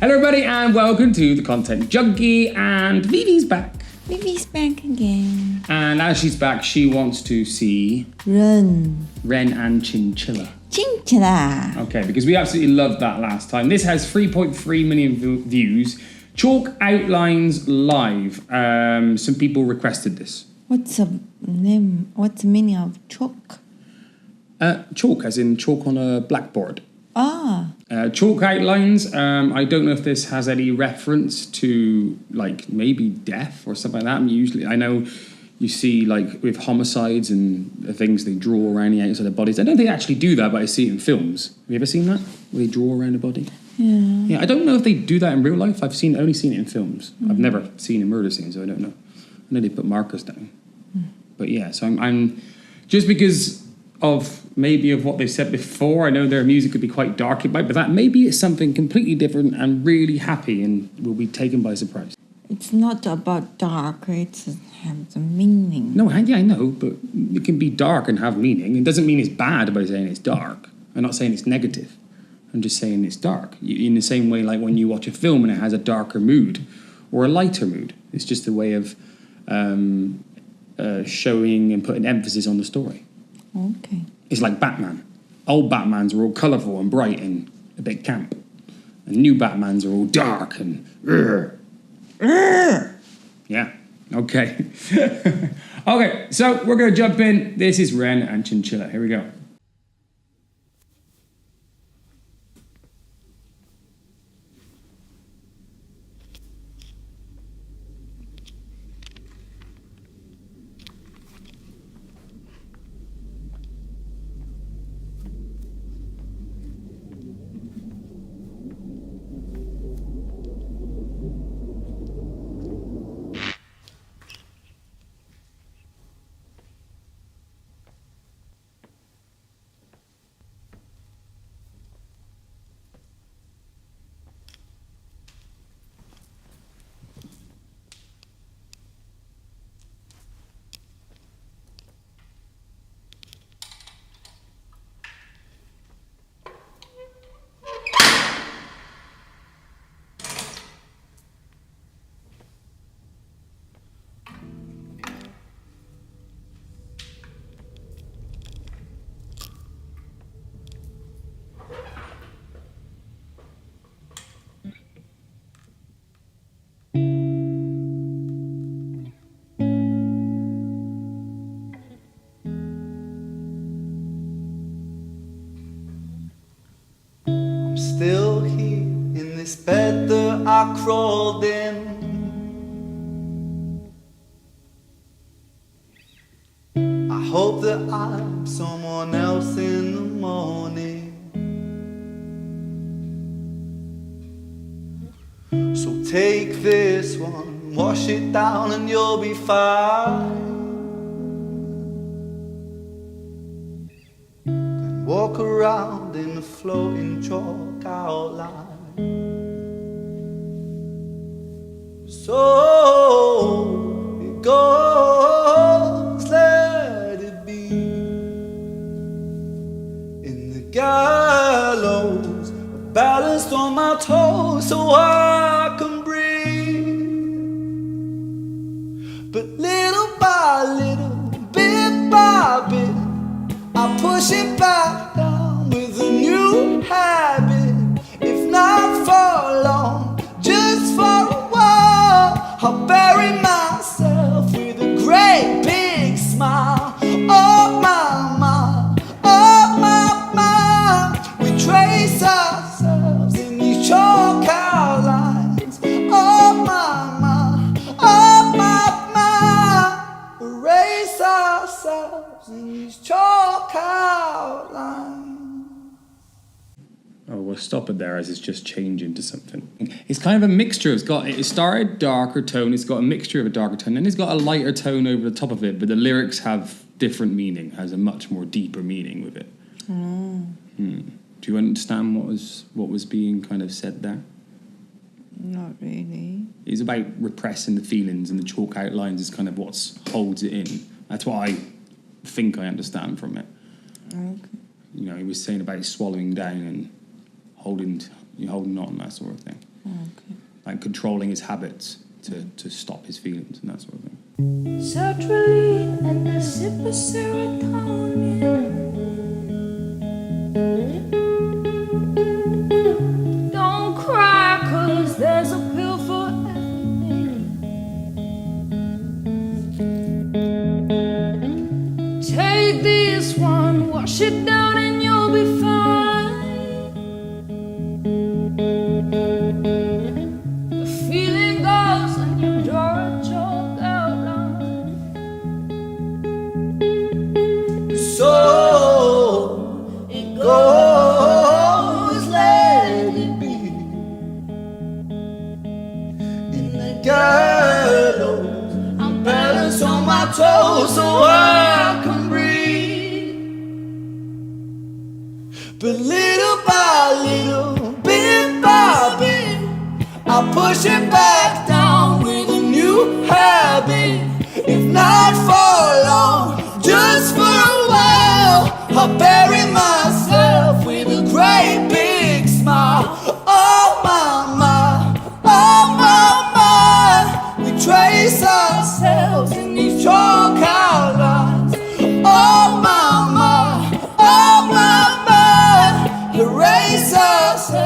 Hello everybody and welcome to The Content Junkie, and Vivi's back. Vivi's back again. And as she's back, she wants to see Ren and Chinchilla. Chinchilla. Okay, because we absolutely loved that last time. This has 3.3 million views. Chalk Outlines Live. Some people requested this. What's the name? What's the meaning of chalk? Chalk, as in chalk on a blackboard. Chalk outlines. I don't know if this has any reference to like maybe death or something like that. Usually, I know you see like with homicides and things, they draw around the outside of bodies. I don't think they actually do that, but I see it in films. Have you ever seen that? Where they draw around a body? Yeah. Yeah, I don't know if they do that in real life. I've only seen it in films. I've never seen a murder scene, so I don't know. I know they put markers down. But yeah, so I'm just because of what they've said before. I know their music could be quite dark, but that maybe it's something completely different and really happy and will be taken by surprise. It's not about dark, it has a meaning. No, yeah, I know, but it can be dark and have meaning. It doesn't mean it's bad by saying it's dark. I'm not saying it's negative. I'm just saying it's dark. In the same way, like when you watch a film and it has a darker mood or a lighter mood. It's just a way of showing and putting emphasis on the story. Okay. It's like Batman. Old Batmans are all colourful and bright and a bit camp. And new Batmans are all dark and... Yeah, okay. Okay, so we're going to jump in. This is Ren and Chinchilla. Here we go. Still here in this bed that I crawled in. I hope that I'm someone else in the morning. So take this one, wash it down and you'll be fine. Then walk around in the floating chalk outline. So it goes, let it be. In the gallows, balanced on my toes so I can breathe. But little by little, bit by bit, I push it back down with a new habit. If not for long, just for a while, I'll bury myself with a great big smile. Oh my mind, oh my mind, we trace ourselves in these chalk outlines. Oh my mind, oh my mind, erase ourselves in these chalk outlines. Oh, we'll stop it there as it's just changing to something. It's kind of a mixture. It started darker tone. It's got a mixture of a darker tone. Then it's got a lighter tone over the top of it. But the lyrics have different meaning. Has a much more deeper meaning with it. Do you understand what was being kind of said there? Not really. It's about repressing the feelings, and the chalk outlines is kind of what holds it in. That's what I think I understand from it. Okay. You know, he was saying about swallowing down and holding on, that sort of thing. like controlling his habits to stop his feelings and that sort of thing. Sertraline and a sip of serotonin. Don't cry, 'cause there's a pill for everything. Take this one, wash it down and you'll be fine. The feeling goes and you draw a chalk outline. So it goes, let it be. In the gallows, I'm balanced on my toes so I can breathe. But little by little, bit by bit, I push it back down with a new habit. If not for long, just for a while, I'll bury myself with a great big smile. Oh my, oh my, we trace ourselves in these chalk outlines. Oh my, erase ourselves.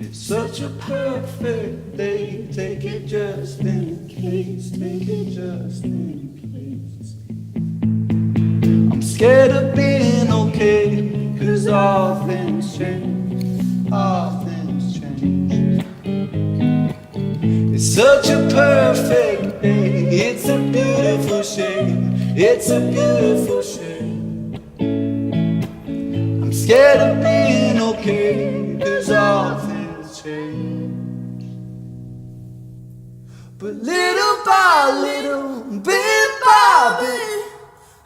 It's such a perfect day. Take it just in case. Take it just in case. I'm scared of being okay, 'cause all things change. All things change. It's such a perfect day. It's a beautiful shade. It's a beautiful shade. I'm scared of being okay, 'cause all things change. But little by little, bit by bit,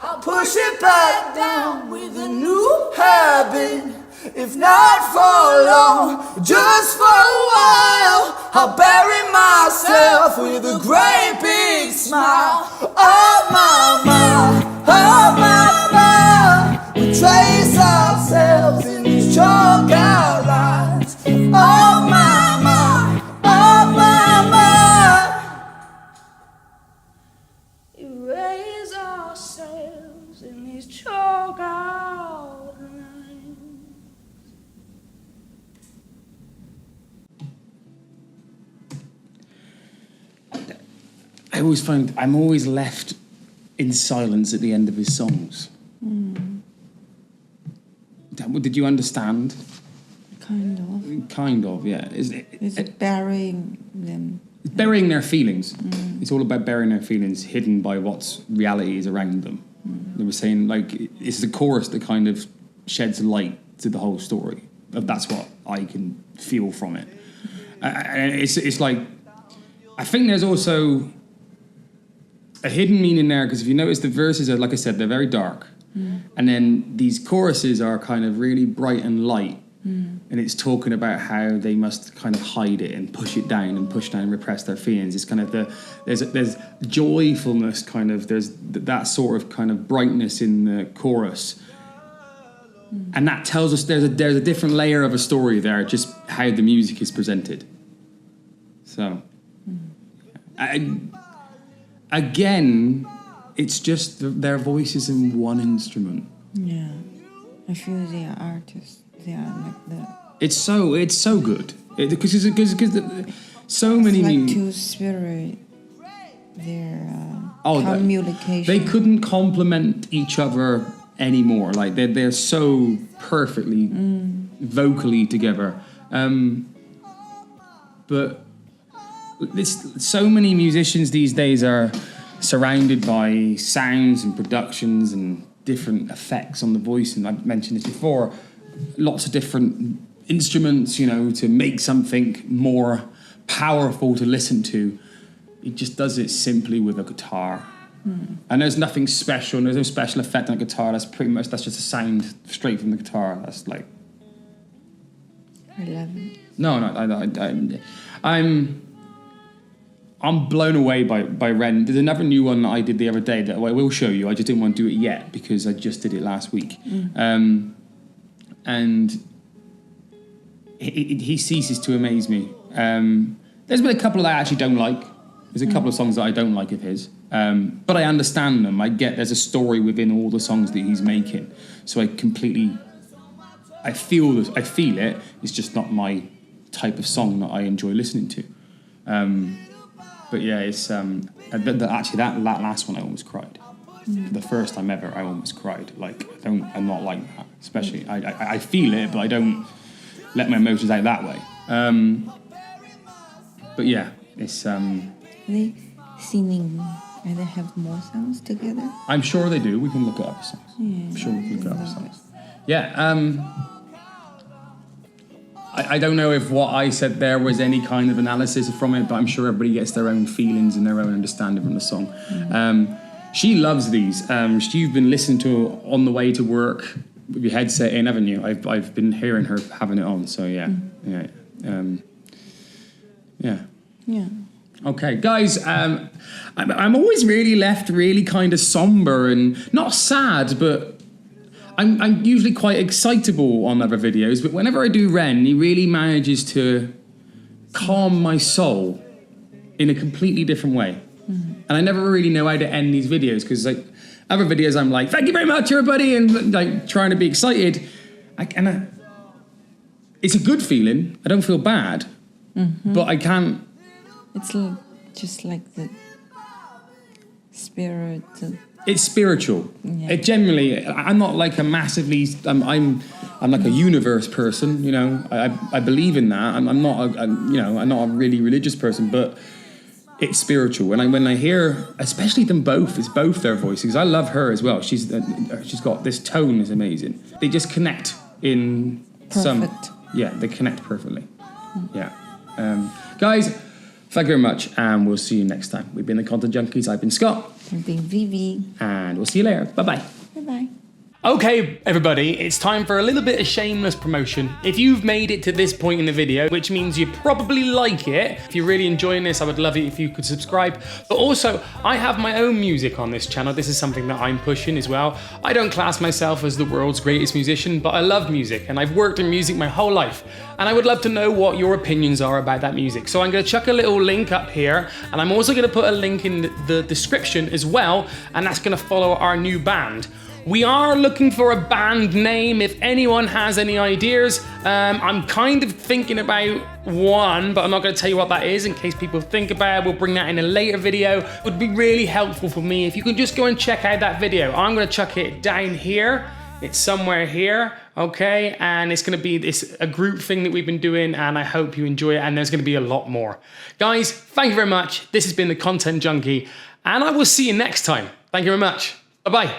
I'll push it back down with a new habit. If not for long, just for a while, I'll bury myself with a great big smile. Oh my, we trace ourselves in these chalk outlines. Oh my, erase ourselves in these chalk outlines. I always find I'm always left in silence at the end of his songs. Did you understand? Kind of, yeah. Is it burying them? It's burying their feelings. It's all about burying their feelings, hidden by what's reality is around them. They were saying, like, it's the chorus that kind of sheds light to the whole story. That's what I can feel from it. It's like, I think there's also a hidden meaning there, because if you notice, the verses are, like I said, they're very dark. And then these choruses are kind of really bright and light. And it's talking about how they must kind of hide it and push it down and push down and repress their feelings. It's kind of there's joyfulness, kind of, there's that sort of kind of brightness in the chorus. And that tells us there's a different layer of a story there, just how the music is presented. So, again, it's just their voices in one instrument. Yeah, I feel they are artists. They are like that. It's so good because so many. It's like two spirit. Their communication. They couldn't complement each other anymore. Like they're so perfectly vocally together. But so many musicians these days are surrounded by sounds and productions and different effects on the voice, and I mentioned this before. Lots of different instruments, to make something more powerful to listen to. It just does it simply with a guitar. And there's nothing special, and there's no special effect on a guitar. That's just a sound straight from the guitar. That's like... I love it. No, I'm blown away by Ren. There's another new one that I did the other day that I will show you. I just didn't want to do it yet because I just did it last week. And he ceases to amaze me. There's been a couple that I actually don't like. There's a couple of songs that I don't like of his. But I understand them. I get there's a story within all the songs that he's making. So I feel it. It's just not my type of song that I enjoy listening to. But yeah, it's actually that last one I almost cried. For the first time ever, I almost cried. Like I'm not like that. Especially I feel it, but I don't let my emotions out that way. But yeah, it's. Are they singing? Do they have more songs together? I'm sure they do. We can look at other songs. Yeah, I'm sure we can look at other songs. Yeah. I don't know if what I said there was any kind of analysis from it, but I'm sure everybody gets their own feelings and their own understanding from the song. She loves these. You've been listening to on the way to work with your headset in, haven't you? I've been hearing her having it on, so yeah. Okay, guys, I'm always really left really kind of somber and not sad, but I'm usually quite excitable on other videos, but whenever I do Ren, he really manages to calm my soul in a completely different way. And I never really know how to end these videos, because like other videos I'm like, thank you very much, everybody, and like trying to be excited. It's a good feeling. I don't feel bad, but I can't. It's just like the spirit. It's spiritual. Yeah. It generally, I'm not like a massively. I'm like a universe person. You know, I believe in that. I'm not I'm not a really religious person, but it's spiritual. When I hear, especially them both, it's both their voices. I love her as well. She's got this tone is amazing. They just connect in perfect. They connect perfectly. Yeah, guys. Thank you very much, and we'll see you next time. We've been the Content Junkies. I've been Scott. I've been Vivi. And we'll see you later. Bye-bye. Bye-bye. Okay, everybody, it's time for a little bit of shameless promotion. If you've made it to this point in the video, which means you probably like it, if you're really enjoying this, I would love it if you could subscribe. But also, I have my own music on this channel. This is something that I'm pushing as well. I don't class myself as the world's greatest musician, but I love music, and I've worked in music my whole life. And I would love to know what your opinions are about that music. So I'm gonna chuck a little link up here, and I'm also gonna put a link in the description as well, and that's gonna follow our new band. We are looking for a band name. If anyone has any ideas, I'm kind of thinking about one, but I'm not going to tell you what that is in case people think about it. We'll bring that in a later video. It would be really helpful for me if you can just go and check out that video. I'm going to chuck it down here. It's somewhere here, okay? And it's going to be a group thing that we've been doing, and I hope you enjoy it, and there's going to be a lot more. Guys, thank you very much. This has been the Content Junkie, and I will see you next time. Thank you very much. Bye-bye.